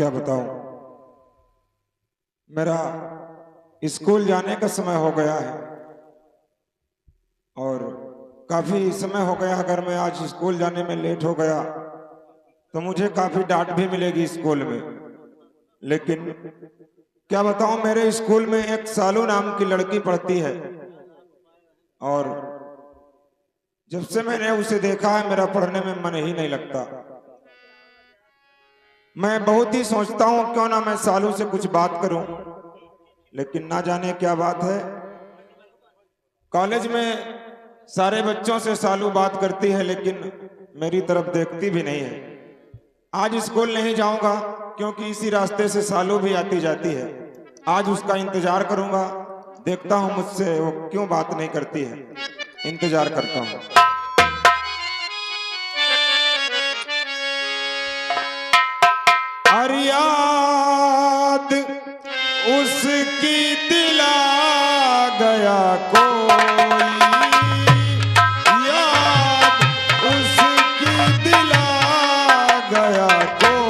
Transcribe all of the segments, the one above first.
क्या बताऊं, मेरा स्कूल जाने का समय हो गया है और काफी समय हो गया। अगर मैं आज स्कूल जाने में लेट हो गया तो मुझे काफी डांट भी मिलेगी स्कूल में। लेकिन क्या बताऊं, मेरे स्कूल में एक सालू नाम की लड़की पढ़ती है और जब से मैंने उसे देखा है मेरा पढ़ने में मन ही नहीं लगता। मैं बहुत ही सोचता हूं क्यों ना मैं सालू से कुछ बात करूं, लेकिन ना जाने क्या बात है। कॉलेज में सारे बच्चों से सालू बात करती है लेकिन मेरी तरफ देखती भी नहीं है। आज स्कूल नहीं जाऊंगा क्योंकि इसी रास्ते से सालू भी आती जाती है। आज उसका इंतजार करूंगा, देखता हूं मुझसे वो क्यों बात नहीं करती है। इंतजार करता हूं। और याद उसकी दिला गया कोई, याद उसकी दिला गया कोई।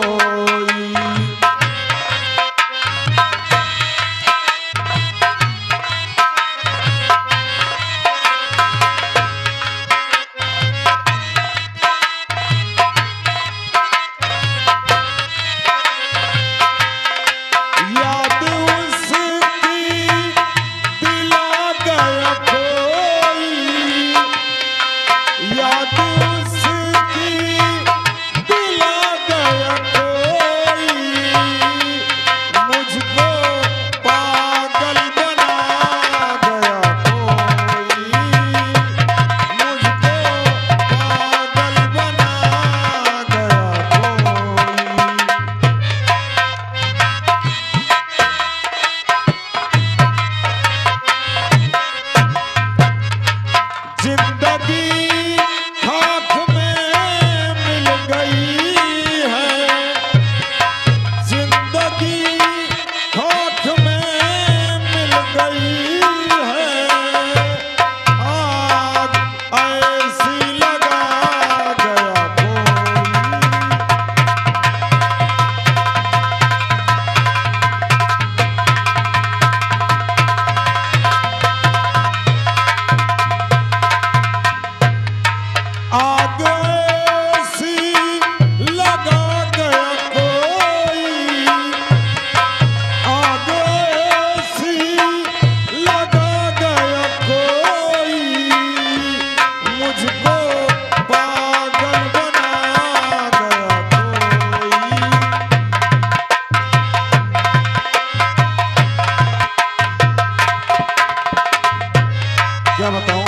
क्या बताऊं,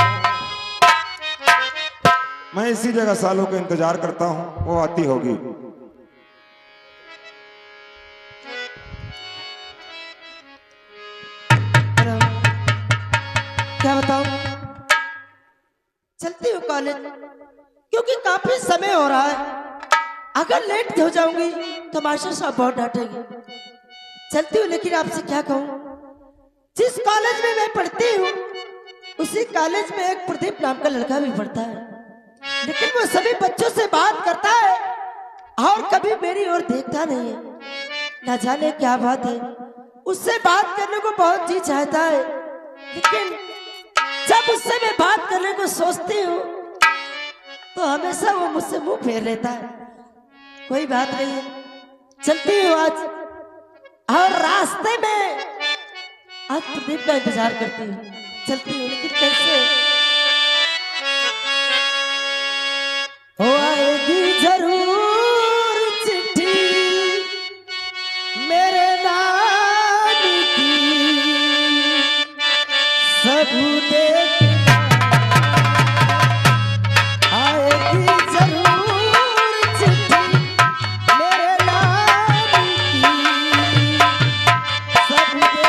मैं इसी जगह सालों का इंतजार करता हूं, वो आती होगी। क्या बताऊं, चलती हूँ कॉलेज क्योंकि काफी समय हो रहा है। अगर लेट हो जाऊंगी तो मास्टर साहब बहुत डांटेंगे। चलती हूँ, लेकिन आपसे क्या कहूँ, जिस कॉलेज में मैं पढ़ती हूँ उसी कॉलेज में एक प्रदीप नाम का लड़का भी पढ़ता है, लेकिन वो सभी बच्चों से बात करता है और कभी मेरी ओर देखता नहीं है। ना जाने क्या बात है, उससे बात करने को बहुत जी चाहता है, लेकिन जब उससे मैं बात करने को सोचती हूँ तो हमेशा वो मुझसे मुंह फेर लेता है। कोई बात नहीं, चलती हूँ आज और रास्ते में आज प्रदीप का इंतजार करती हूँ। चलती हूँ, लेकिन कैसे हो आएगी जरूर चिट्ठी मेरे नाम की, सबूत आएगी जरूर चिट्ठी मेरे नाम की, सबूत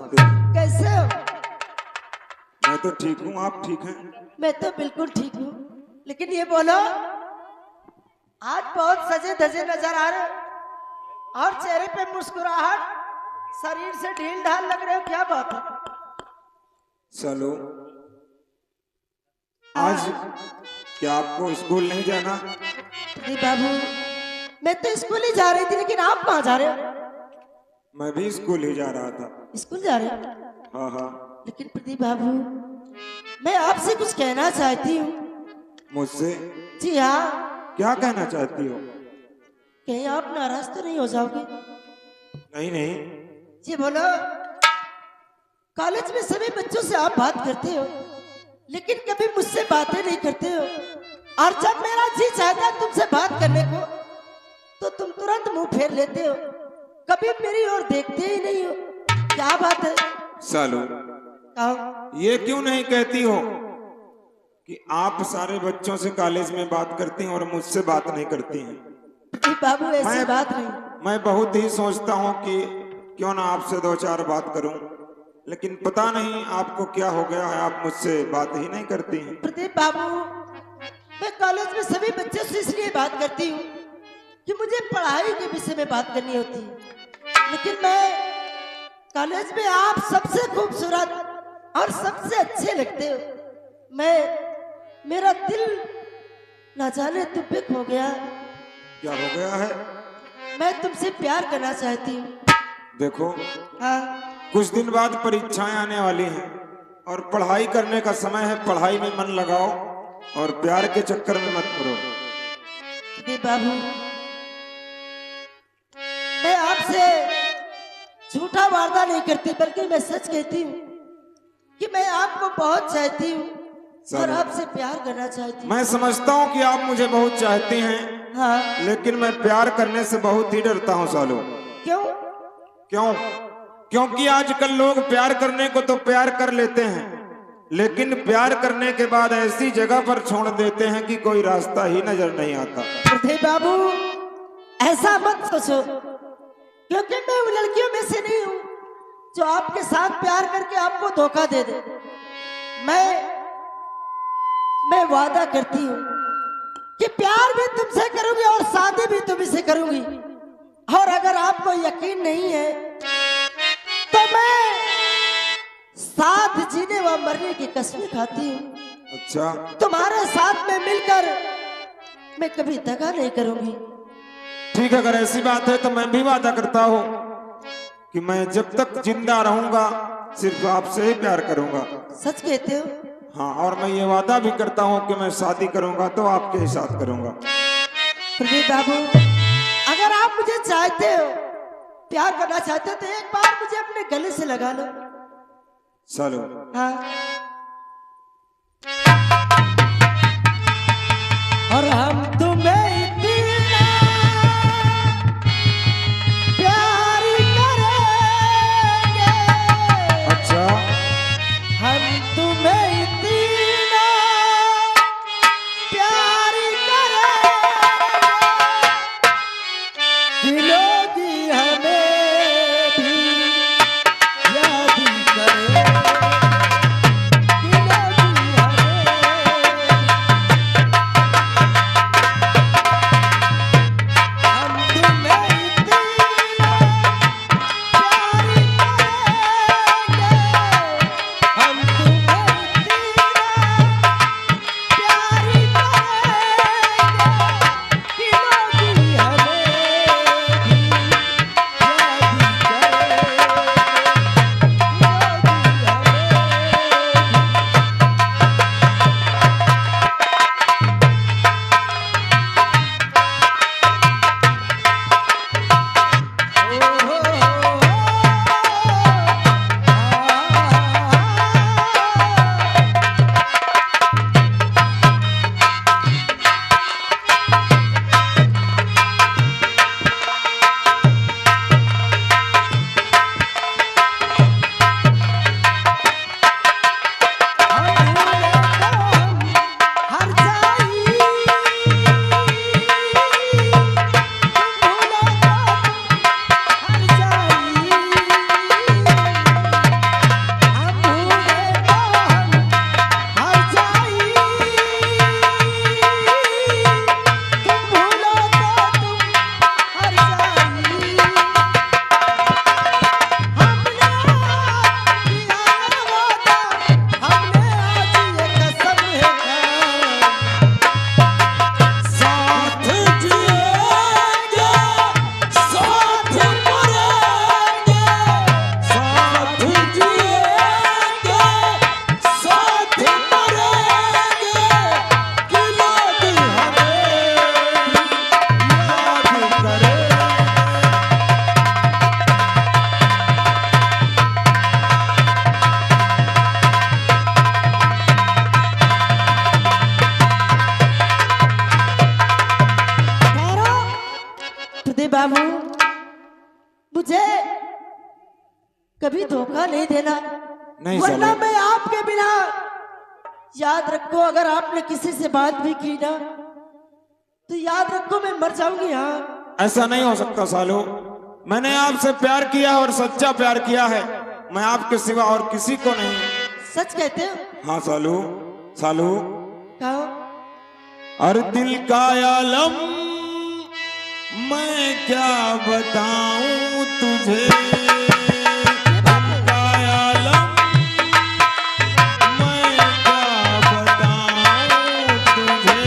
नमस्ते। कैसे हो? मैं तो ठीक हूँ, आप ठीक हैं? मैं तो बिल्कुल ठीक हूँ, लेकिन ये बोलो, आज बहुत सजे धजे नजर आ रहे हो और चेहरे पे मुस्कुराहट, शरीर से ढील ढाल लग रहे हो, क्या बात है? चलो, आज क्या आपको स्कूल नहीं जाना? जी बाबू, मैं तो स्कूल ही जा रही थी, लेकिन आप कहाँ जा रहे हो? मैं भी स्कूल ही जा रहा था। स्कूल जा रहे हो? हाँ हाँ। लेकिन प्रदीप बाबू, मैं आपसे कुछ कहना चाहती हूँ। मुझसे? जी हाँ। क्या कहना चाहती हो? कहीं आप नाराज तो नहीं हो जाओगे? नहीं नहीं। जी बोलो। कॉलेज में सभी बच्चों से आप बात करते हो, लेकिन कभी मुझसे बातें नहीं करते हो, और जब मेरा जी चाहता है तुमसे बात करने को, तो तुम तुरंत मुंह फेर लेते हो, कभी मेरी ओर देखते ही नहीं हो। क्या बात है? सालू, कहो। ये क्यों नहीं कहती हो कि आप सारे बच्चों से कॉलेज में बात करती हैं और मुझसे बात नहीं करती हैं? जी बाबू, ऐसी बात नहीं। मैं बहुत ही सोचता हूँ कि क्यों ना आपसे दो चार बात करूं, लेकिन पता नहीं आपको क्या हो गया है, आप मुझसे बात ही नहीं करती हैं। प्रदीप बाबू, मैं कॉलेज में सभी बच्चों से इसलिए बात करती हूँ कि मुझे पढ़ाई के विषय में बात करनी होती है, लेकिन मैं कॉलेज में आप सबसे खूबसूरत और सबसे अच्छे लगते हो। मेरा दिल ना जाने तुम पे खो गया। क्या हो गया है? मैं तुमसे प्यार करना चाहती हूँ। देखो, हाँ। कुछ दिन बाद परीक्षाएं आने वाली हैं और पढ़ाई करने का समय है। पढ़ाई में मन लगाओ और प्यार के चक्कर में मत पड़ो। प्रदीप बाबू, मैं आपसे झूठा वादा नहीं करती, बल्कि मैं सच कहती हूँ कि मैं आपको बहुत चाहती हूँ और आपसे प्यार करना चाहती हूँ। मैं समझता हूँ कि आप मुझे बहुत चाहती हैं। हाँ। लेकिन मैं प्यार करने से बहुत ही डरता हूँ सालू। क्यों? क्यों? क्योंकि आजकल लोग प्यार करने को तो प्यार कर लेते हैं, लेकिन प्यार करने के बाद ऐसी जगह पर छोड़ देते हैं कि कोई रास्ता ही नजर नहीं आता। प्रदीप बाबू, ऐसा मत सोचो, क्योंकि मैं उन लड़कियों में से नहीं हूँ जो आपके साथ प्यार करके आपको धोखा दे दे। मैं वादा करती हूँ कि प्यार भी तुमसे करूंगी और शादी भी तुमसे करूंगी, और अगर आपको यकीन नहीं है तो मैं साथ जीने व मरने की कसमें खाती हूँ। अच्छा, तुम्हारे साथ में मिलकर मैं कभी दगा नहीं करूंगी। ठीक है, अगर ऐसी बात है तो मैं भी वादा करता हूँ कि मैं जब तक जिंदा रहूंगा सिर्फ आपसे ही प्यार करूंगा। सच कहते हो? हाँ, और मैं ये वादा भी करता हूँ कि मैं शादी करूंगा तो आपके ही साथ करूंगा। प्रदीप बाबू, अगर आप मुझे चाहते हो, प्यार करना चाहते हो, तो एक बार मुझे अपने गले से लगा लो। चलो। हाँ। और हम तुम्हें इतना प्यार करेंगे। अच्छा, हम तुम्हें इतना प्यार करेंगे कि लोग हमें भी याद करें। बाबू, मुझे कभी धोखा नहीं देना, नहीं वरना सालू। मैं आपके बिना, याद रखो अगर आपने किसी से बात भी की ना तो याद रखो मैं मर जाऊंगी। हाँ, ऐसा नहीं हो सकता सालू, मैंने आपसे प्यार किया है और सच्चा प्यार किया है, मैं आपके सिवा और किसी को नहीं। सच कहते हो? हाँ सालू, सालू। कहो। और दिल का आलम मैं क्या बताऊं तुझे, दिल का आलम मैं क्या बताऊं तुझे।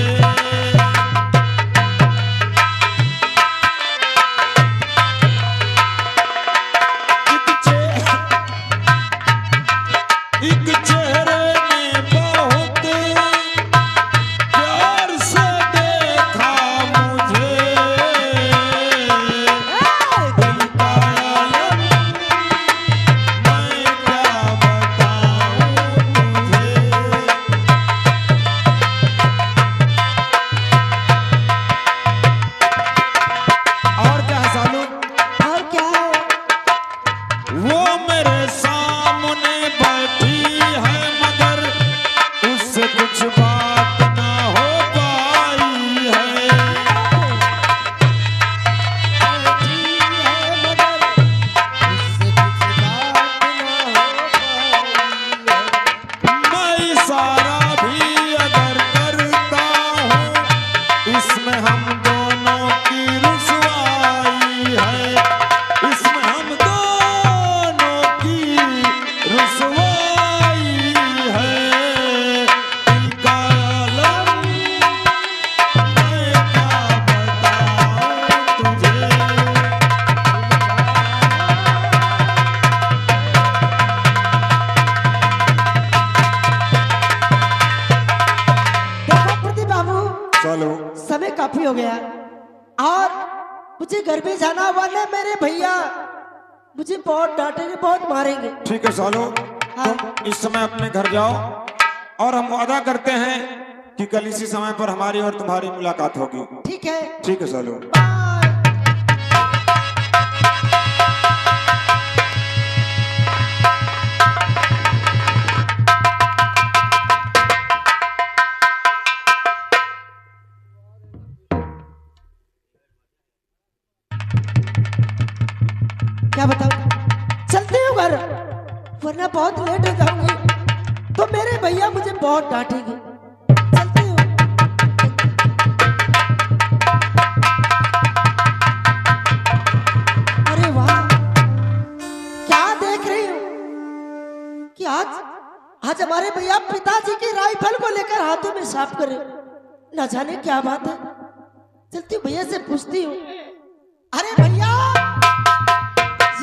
एक चेहरे ने बहुत प्यार से देखा मुझे, दिल का आलम मैं क्या बताऊं तुझे। और क्या है सालू? और क्या है? वो मेरे सामने बैठी है मगर उससे कुछ बात ना हो पाई है, मैं इशारा भी अगर करता हूँ इसमें हम दोनों की रुसवाई है, इसमें हम दोनों की रुसवाई है। दिल का आलम मैं क्या बताऊं तुझे। देखो प्रदीप बाबू, चलो समय काफी हो गया और मुझे घर भी जाना वाले मेरे भैया मुझे बहुत डांटेंगे, बहुत मारेंगे। ठीक है सालो, हाँ। तुम इस समय अपने घर जाओ और हम वादा करते हैं कि कल इसी समय पर हमारी और तुम्हारी मुलाकात होगी। ठीक है, ठीक है सालो। बाय। क्या बताऊं, चलते हो घर वरना बहुत लेट हो जाऊंगी तो मेरे भैया मुझे बहुत डांटेंगे। चलते हो। अरे वाह, क्या देख रही हूँ कि आज हमारे भैया पिताजी की राइफल को लेकर हाथों में साफ करे, न जाने क्या बात है। चलती हूँ भैया से पूछती हूँ। अरे भैया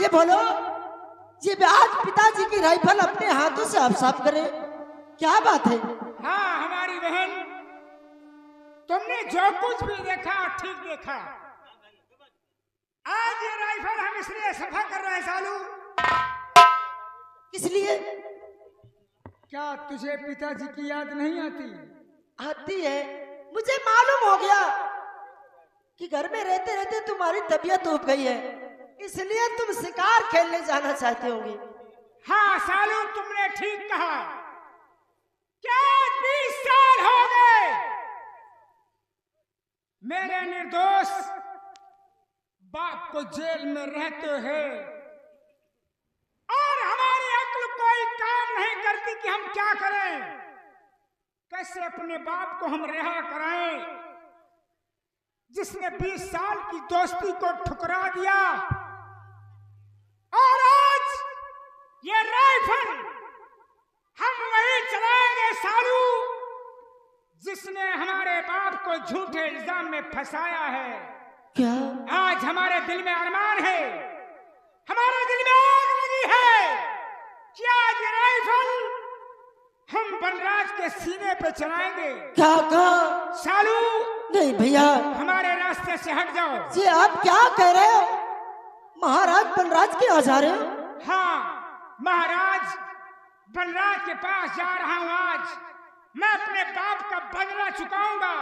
ये बोलो, ये आज पिताजी की राइफल अपने हाथों से आप साफ करे, क्या बात है? हाँ हमारी बहन, तुमने जो कुछ भी देखा ठीक देखा। आज ये राइफल हम इसलिए सफा कर रहे हैं सालू। इसलिए क्या तुझे पिताजी की याद नहीं आती? आती है, मुझे मालूम हो गया कि घर में रहते रहते तुम्हारी तबीयत उब गई है, इसलिए तुम शिकार खेलने जाना चाहते होगे। हाँ सालू, तुमने ठीक कहा। क्या 20 साल हो गए मेरे निर्दोष बाप को जेल में रहते हैं और हमारी अक्ल कोई काम नहीं करती कि हम क्या करें, कैसे अपने बाप को हम रिहा कराएं, जिसने 20 साल की दोस्ती को ठुकरा दिया। और आज ये राइफल हम वही चलाएंगे सालू जिसने हमारे बाप को झूठे इल्जाम में फंसाया है। क्या? आज हमारे दिल में अरमान है, हमारे दिल में आग लगी है कि आज ये राइफल हम बनराज के सीने पे चलाएंगे। क्या कहा? सालू नहीं भैया, हमारे रास्ते से हट जाओ। जी आप क्या कह रहे हो? महाराज बनराज के यहाँ जा रहे हो? हाँ, महाराज बनराज के पास जा रहा हूँ। आज मैं अपने बाप का बदला चुकाऊंगा।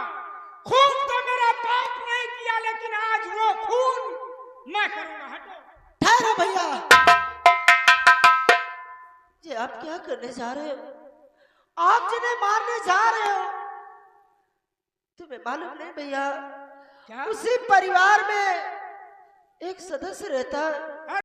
खून तो मेरा बाप नहीं किया, लेकिन आज वो खून मैं करूंगा, हटो। ठहरो भैया, ये आप क्या करने जा रहे हो? आप जिन्हें मारने जा रहे हो, तुम्हें मालूम नहीं भैया, क्या? उसी परिवार में एक सदस्य रहता है